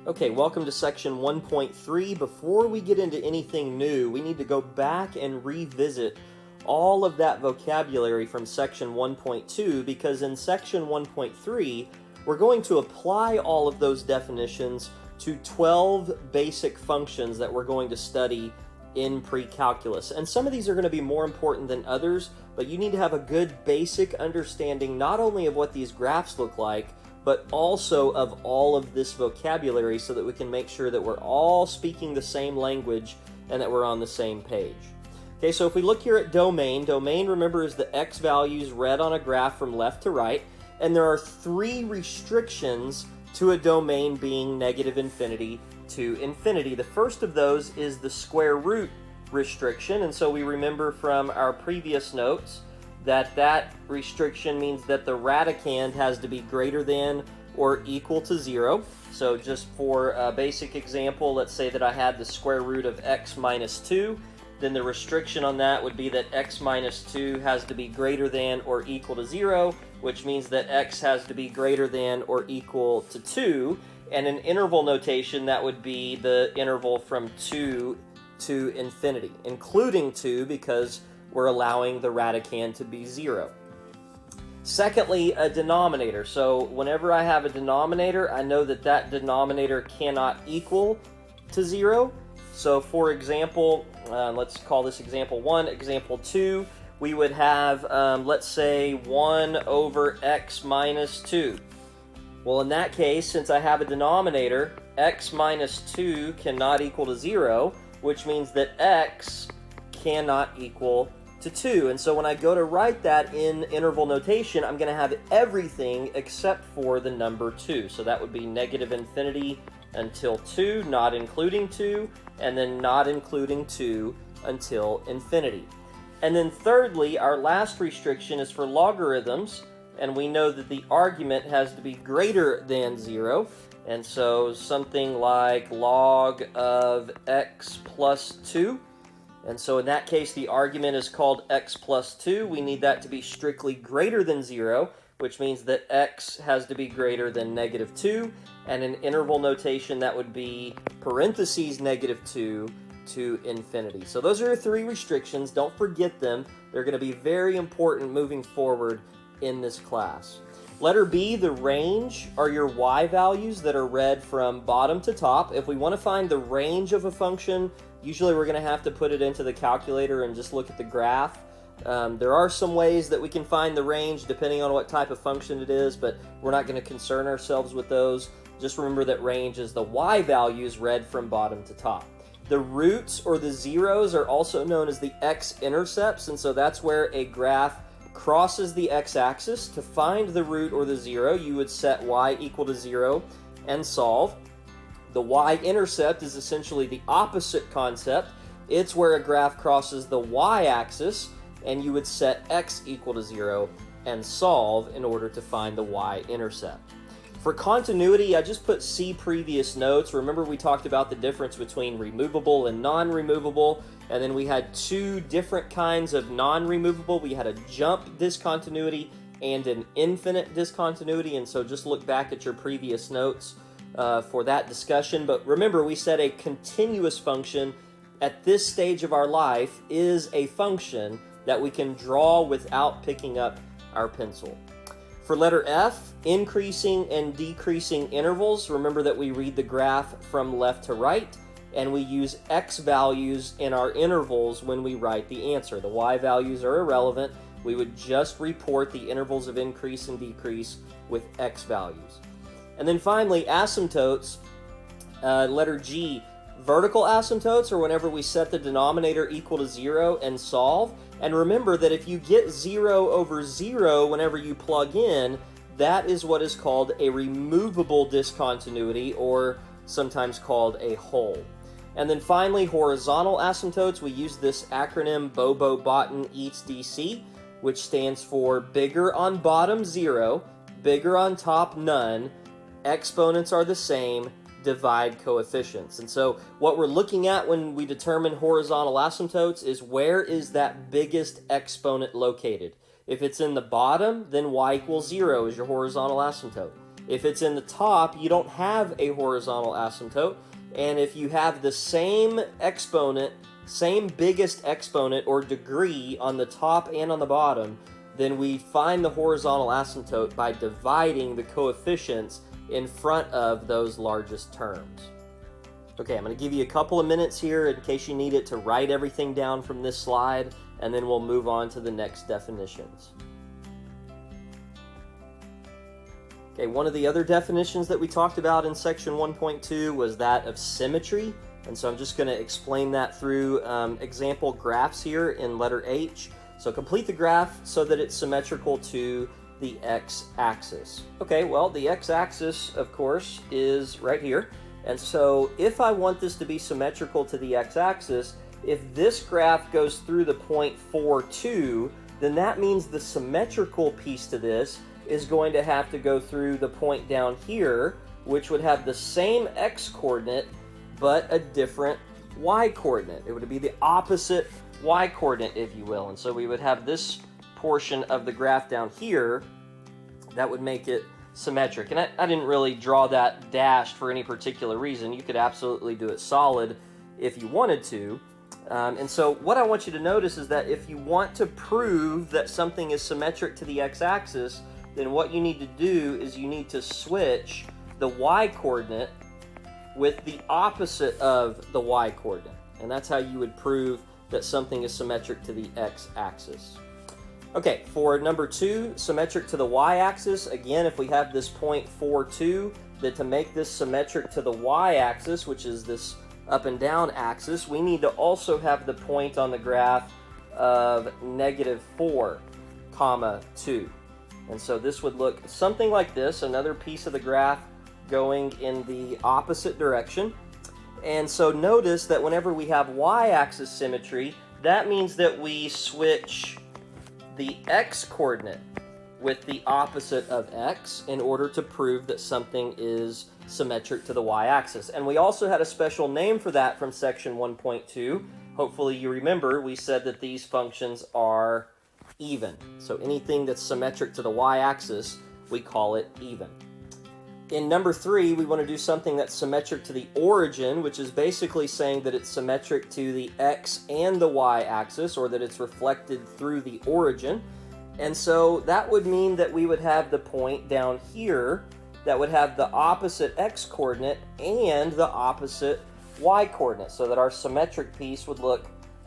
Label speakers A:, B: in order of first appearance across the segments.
A: Okay, welcome to section 1.3. Before we get into anything new, we need to go back and revisit all of that vocabulary from section 1.2 because in section 1.3, we're going to apply all of those definitions to 12 basic functions that we're going to study in pre-calculus. And some of these are going to be more important than others, but you need to have a good basic understanding not only of what these graphs look like, but also of all of this vocabulary so that we can make sure that we're all speaking the same language and that we're on the same page. Okay, so if we look here at domain, remember is the x values read on a graph from left to right, and there are three restrictions to a domain being negative infinity to infinity. The first of those is the square root restriction, and so we remember from our previous notes that restriction means that the radicand has to be greater than or equal to 0. So just for a basic example, let's say that I had the square root of x minus 2, then the restriction on that would be that x minus 2 has to be greater than or equal to 0, which means that x has to be greater than or equal to 2, and in interval notation that would be the interval from 2 to infinity, including 2 because we're allowing the radicand to be 0. Secondly, a denominator. So whenever I have a denominator, I know that that denominator cannot equal to 0. So for example, let's call this example 1. Example 2, we would have, let's say, 1 over x minus 2. Well, in that case, since I have a denominator, x minus 2 cannot equal to 0, which means that x cannot equal to 2. And so when I go to write that in interval notation, I'm going to have everything except for the number 2. So that would be negative infinity until 2, not including 2, and then not including 2 until infinity. And then thirdly, our last restriction is for logarithms, and we know that the argument has to be greater than 0. And so something like log of x plus 2. And so in that case, the argument is called x plus 2. We need that to be strictly greater than 0, which means that x has to be greater than negative 2. And in interval notation, that would be parentheses negative 2 to infinity. So those are three restrictions. Don't forget them. They're going to be very important moving forward in this class. Letter B, the range, are your y values that are read from bottom to top. If we want to find the range of a function, usually we're going to have to put it into the calculator and just look at the graph. There are some ways that we can find the range depending on what type of function it is, but we're not going to concern ourselves with those. Just remember that range is the y values read from bottom to top. The roots or the zeros are also known as the x-intercepts, and so that's where a graph crosses the x-axis. To find the root or the 0, you would set y equal to 0 and solve. The y-intercept is essentially the opposite concept. It's where a graph crosses the y-axis, and you would set x equal to 0 and solve in order to find the y-intercept. For continuity, I just put C previous notes. Remember we talked about the difference between removable and non-removable, and then we had two different kinds of non-removable. We had a jump discontinuity and an infinite discontinuity, and so just look back at your previous notes for that discussion. But remember, we said a continuous function at this stage of our life is a function that we can draw without picking up our pencil. For letter F, increasing and decreasing intervals, remember that we read the graph from left to right, and we use x values in our intervals when we write the answer. The y values are irrelevant. We would just report the intervals of increase and decrease with x values. And then finally, asymptotes, letter G, vertical asymptotes are whenever we set the denominator equal to 0 and solve. And remember that if you get 0 over 0 whenever you plug in, that is what is called a removable discontinuity, or sometimes called a hole. And then finally, horizontal asymptotes, we use this acronym Bobo-Botten eats DC, which stands for bigger on bottom 0, bigger on top none, exponents are the same, divide coefficients. And so what we're looking at when we determine horizontal asymptotes is where is that biggest exponent located. If it's in the bottom, then y equals 0 is your horizontal asymptote. If it's in the top, you don't have a horizontal asymptote. And if you have the same exponent, same biggest exponent or degree on the top and on the bottom, then we find the horizontal asymptote by dividing the coefficients in front of those largest terms. Okay, I'm going to give you a couple of minutes here in case you need it to write everything down from this slide, and then we'll move on to the next definitions. Okay, one of the other definitions that we talked about in section 1.2 was that of symmetry, and so I'm just going to explain that through example graphs here in letter H. So complete the graph so that it's symmetrical to the x-axis. Okay, well, the x-axis, of course, is right here. And so if I want this to be symmetrical to the x-axis, if this graph goes through the point 4,2, then that means the symmetrical piece to this is going to have to go through the point down here, which would have the same x-coordinate, but a different y-coordinate. It would be the opposite y-coordinate, if you will. And so we would have this portion of the graph down here that would make it symmetric. And I didn't really draw that dashed for any particular reason. You could absolutely do it solid if you wanted to. And so what I want you to notice is that if you want to prove that something is symmetric to the x-axis, then what you need to do is you need to switch the y-coordinate with the opposite of the y-coordinate. And that's how you would prove that something is symmetric to the x-axis. Okay, for number 2, symmetric to the y-axis, again, if we have this point 4,2, then to make this symmetric to the y-axis, which is this up and down axis, we need to also have the point on the graph of -4, 2. And so this would look something like this, another piece of the graph going in the opposite direction. And so notice that whenever we have y-axis symmetry, that means that we switch the x-coordinate with the opposite of x in order to prove that something is symmetric to the y-axis. And we also had a special name for that from section 1.2. Hopefully you remember we said that these functions are even. So anything that's symmetric to the y-axis, we call it even. In number 3, we want to do something that's symmetric to the origin, which is basically saying that it's symmetric to the x and the y-axis, or that it's reflected through the origin. And so that would mean that we would have the point down here that would have the opposite x-coordinate and the opposite y-coordinate, so that our symmetric piece would look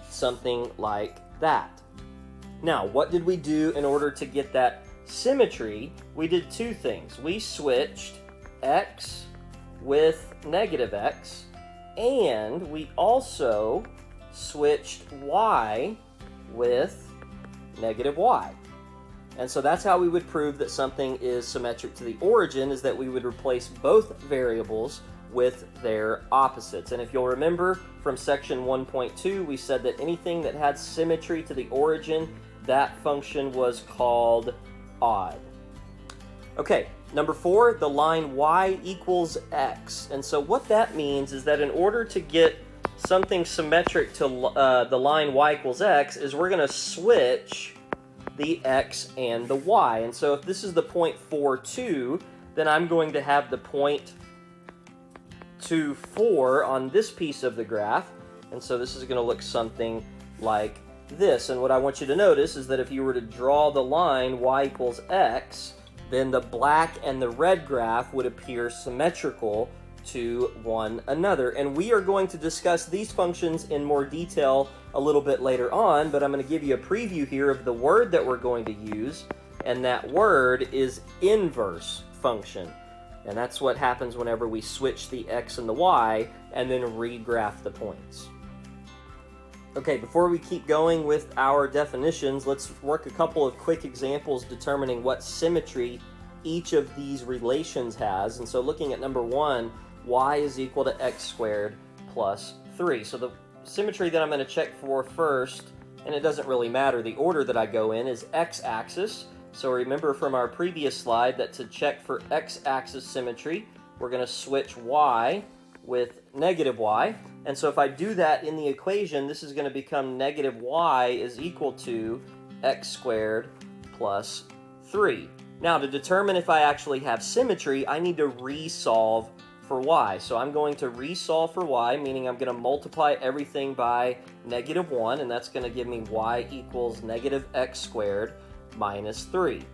A: something like that. Now, what did we do in order to get that symmetry? We did 2 things. We switched x with -x, and we also switched y with -y. And so that's how we would prove that something is symmetric to the origin, is that we would replace both variables with their opposites. And if you'll remember from section 1.2, we said that anything that had symmetry to the origin, that function was called odd. Okay, number 4, the line y equals x. And so what that means is that in order to get something symmetric to the line y equals x, is we're going to switch the x and the y. And so if this is the point 4,2, then I'm going to have the point 2,4 on this piece of the graph. And so this is going to look something like this. And what I want you to notice is that if you were to draw the line y equals x, then the black and the red graph would appear symmetrical to one another. And we are going to discuss these functions in more detail a little bit later on, but I'm going to give you a preview here of the word that we're going to use, and that word is inverse function. And that's what happens whenever we switch the x and the y and then regraph the points. Okay, before we keep going with our definitions, let's work a couple of quick examples determining what symmetry each of these relations has. And so looking at number 1, y is equal to x squared plus 3. So the symmetry that I'm going to check for first, and it doesn't really matter, the order that I go in is x-axis. So remember from our previous slide that to check for x-axis symmetry, we're going to switch y with -y. And so if I do that in the equation, this is going to become -y is equal to x squared plus 3. Now, to determine if I actually have symmetry, I need to resolve for y. So I'm going to resolve for y, meaning I'm going to multiply everything by -1, and that's going to give me y equals negative x squared minus 3.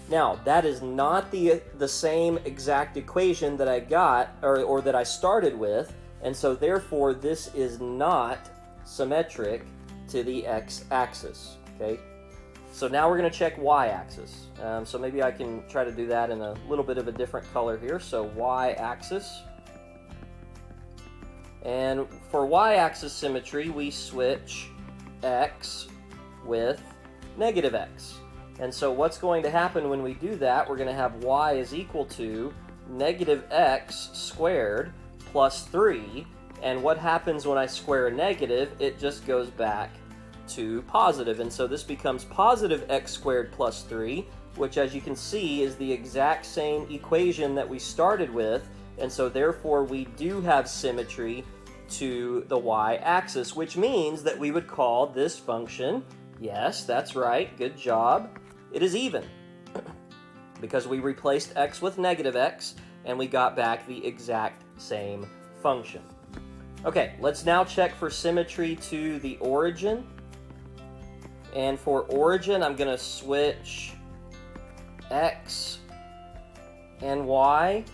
A: Now, that is not the same exact equation that I got, or that I started with, and so therefore this is not symmetric to the x-axis, okay? So now we're going to check y-axis. So maybe I can try to do that in a little bit of a different color here. So y-axis. And for y-axis symmetry, we switch x with negative x. And so what's going to happen when we do that, we're going to have y is equal to negative x squared plus 3. And what happens when I square a negative? It just goes back to positive, and so this becomes positive x squared plus 3, which, as you can see, is the exact same equation that we started with, and so therefore we do have symmetry to the y-axis, which means that we would call this function, yes, that's right, good job, it is even, because we replaced x with negative x, and we got back the exact same function. Okay, let's now check for symmetry to the origin. And for origin, I'm going to switch x and y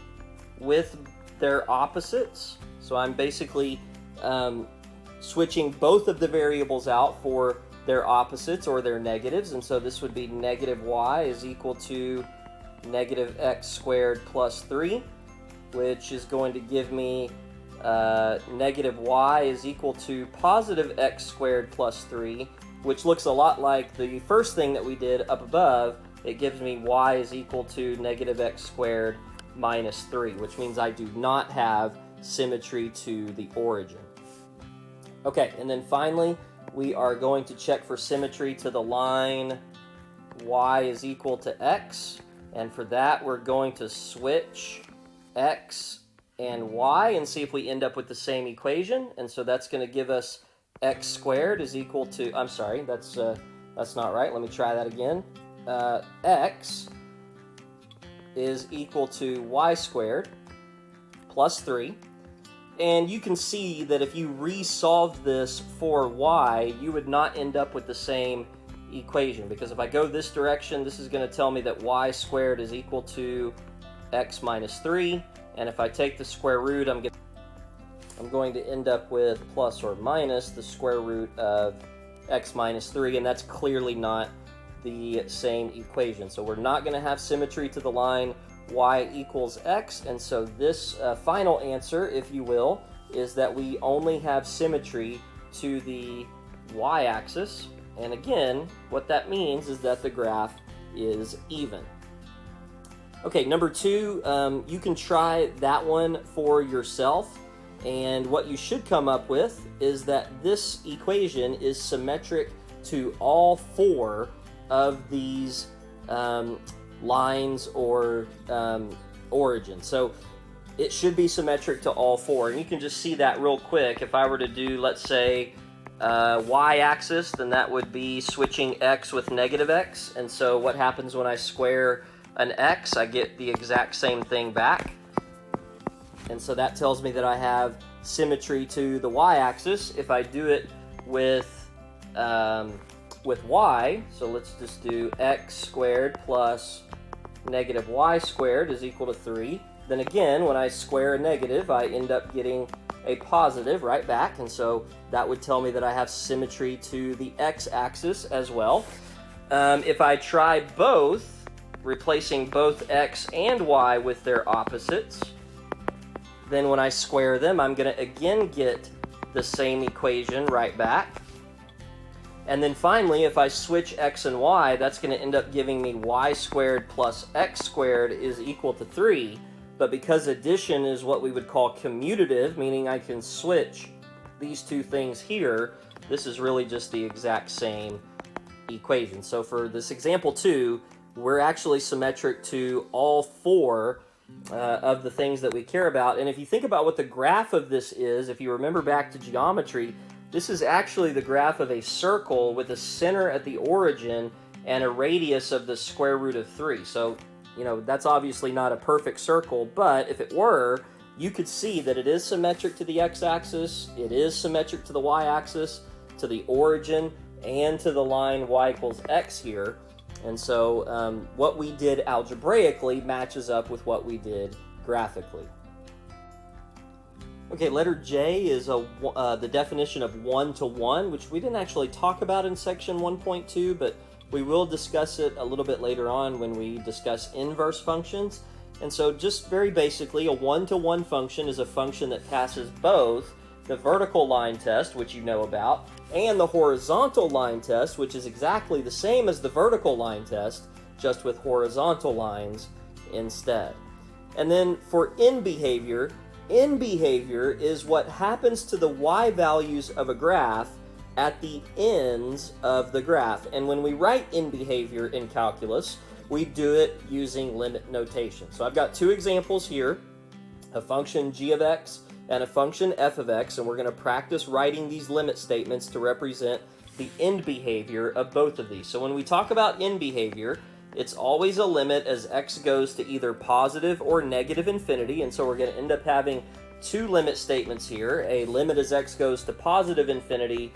A: with their opposites. So I'm basically switching both of the variables out for their opposites or their negatives. And so this would be negative y is equal to negative x squared plus 3, which is going to give me negative y is equal to positive x squared plus 3, which looks a lot like the first thing that we did up above. It gives me y is equal to negative x squared minus 3, which means I do not have symmetry to the origin. Okay, and then finally, we are going to check for symmetry to the line y is equal to x, and for that we're going to switch x and y and see if we end up with the same equation, and so that's going to give us x squared is equal to, I'm sorry, that's not right. Let me try that again. X is equal to y squared plus 3. And you can see that if you resolved this for y, you would not end up with the same equation. Because if I go this direction, this is going to tell me that y squared is equal to x minus 3. And if I take the square root, I'm going to end up with plus or minus the square root of x minus 3, and that's clearly not the same equation. So we're not going to have symmetry to the line y equals x, and so this final answer, if you will, is that we only have symmetry to the y-axis, and again, what that means is that the graph is even. Okay, number 2, you can try that one for yourself. And what you should come up with is that this equation is symmetric to all 4 of these lines or origins. So it should be symmetric to all 4. And you can just see that real quick. If I were to do, let's say, y-axis, then that would be switching x with negative x. And so what happens when I square an x? I get the exact same thing back. And so that tells me that I have symmetry to the y-axis. If I do it with y, so let's just do x squared plus negative y squared is equal to 3. Then again, when I square a negative, I end up getting a positive right back. And so that would tell me that I have symmetry to the x-axis as well. If I try both, replacing both x and y with their opposites, then when I square them, I'm going to again get the same equation right back. And then finally, if I switch x and y, that's going to end up giving me y squared plus x squared is equal to 3. But because addition is what we would call commutative, meaning I can switch these two things here, this is really just the exact same equation. So for this example 2, we're actually symmetric to all 4 of the things that we care about. And if you think about what the graph of this is, if you remember back to geometry, this is actually the graph of a circle with a center at the origin and a radius of the square root of 3. So, you know, that's obviously not a perfect circle, but if it were, you could see that it is symmetric to the x-axis, it is symmetric to the y-axis, to the origin, and to the line y equals x here. And so what we did algebraically matches up with what we did graphically. Okay, letter J is the definition of one-to-one, which we didn't actually talk about in section 1.2, but we will discuss it a little bit later on when we discuss inverse functions. And so just very basically, a one-to-one function is a function that passes both the vertical line test, which you know about, and the horizontal line test, which is exactly the same as the vertical line test, just with horizontal lines instead. And then for in behavior is what happens to the y values of a graph at the ends of the graph. And when we write in behavior in calculus, we do it using limit notation. So I've got two examples here, a function g of x and a function f of x, and we're going to practice writing these limit statements to represent the end behavior of both of these. So when we talk about end behavior, it's always a limit as x goes to either positive or negative infinity, and so we're going to end up having two limit statements here, a limit as x goes to positive infinity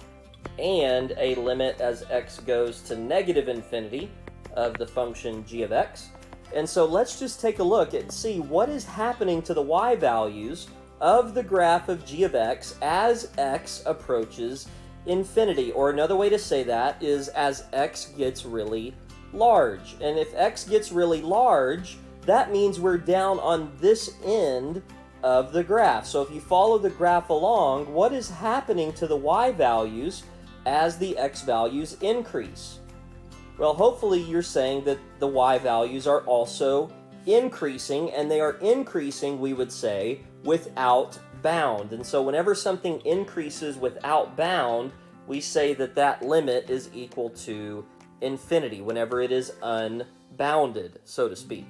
A: and a limit as x goes to negative infinity of the function g of x. And so let's just take a look and see what is happening to the y values of the graph of g of x as x approaches infinity. Or another way to say that is as x gets really large. And if x gets really large, that means we're down on this end of the graph. So if you follow the graph along, what is happening to the y values as the x values increase? Well, hopefully you're saying that the y values are also increasing, and they are increasing, we would say, without bound. And so whenever something increases without bound, we say that that limit is equal to infinity, whenever it is unbounded, so to speak.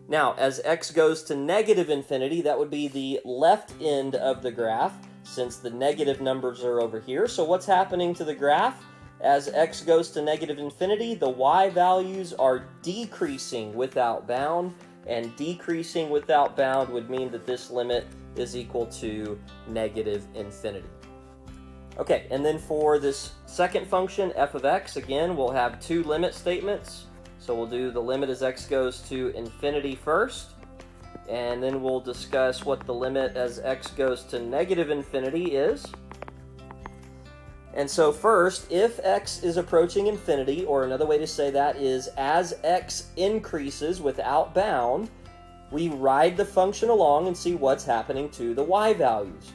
A: Now, as x goes to negative infinity, that would be the left end of the graph, since the negative numbers are over here. So what's happening to the graph? As x goes to negative infinity, the y values are decreasing without bound, and decreasing without bound would mean that this limit is equal to negative infinity. Okay, and then for this second function, f of x, again, we'll have two limit statements. So we'll do the limit as x goes to infinity first, and then we'll discuss what the limit as x goes to negative infinity is. And so first, if x is approaching infinity, or another way to say that is as x increases without bound, we ride the function along and see what's happening to the y values.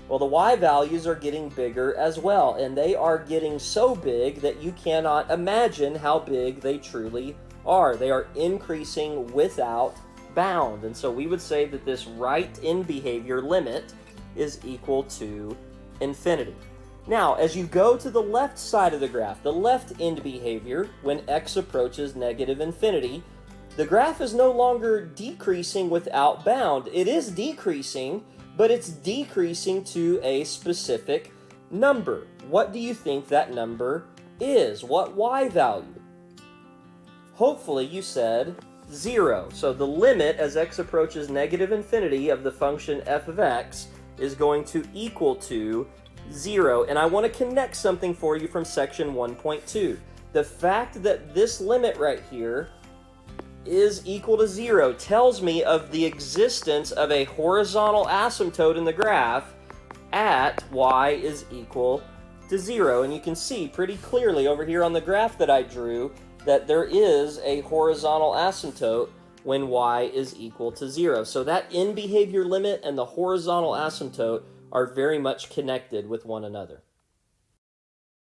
A: Well, the y values are getting bigger as well, and they are getting so big that you cannot imagine how big they truly are. They are increasing without bound, and so we would say that this right end behavior limit is equal to infinity. Now, as you go to the left side of the graph, the left end behavior, when x approaches negative infinity, the graph is no longer decreasing without bound. It is decreasing, but it's decreasing to a specific number. What do you think that number is? What y value? Hopefully you said 0. So the limit as x approaches negative infinity of the function f of x is going to equal to 0. And I want to connect something for you from section 1.2. The fact that this limit right here is equal to 0 tells me of the existence of a horizontal asymptote in the graph at y is equal to 0. And you can see pretty clearly over here on the graph that I drew that there is a horizontal asymptote when y is equal to 0. So that end behavior limit and the horizontal asymptote are very much connected with one another.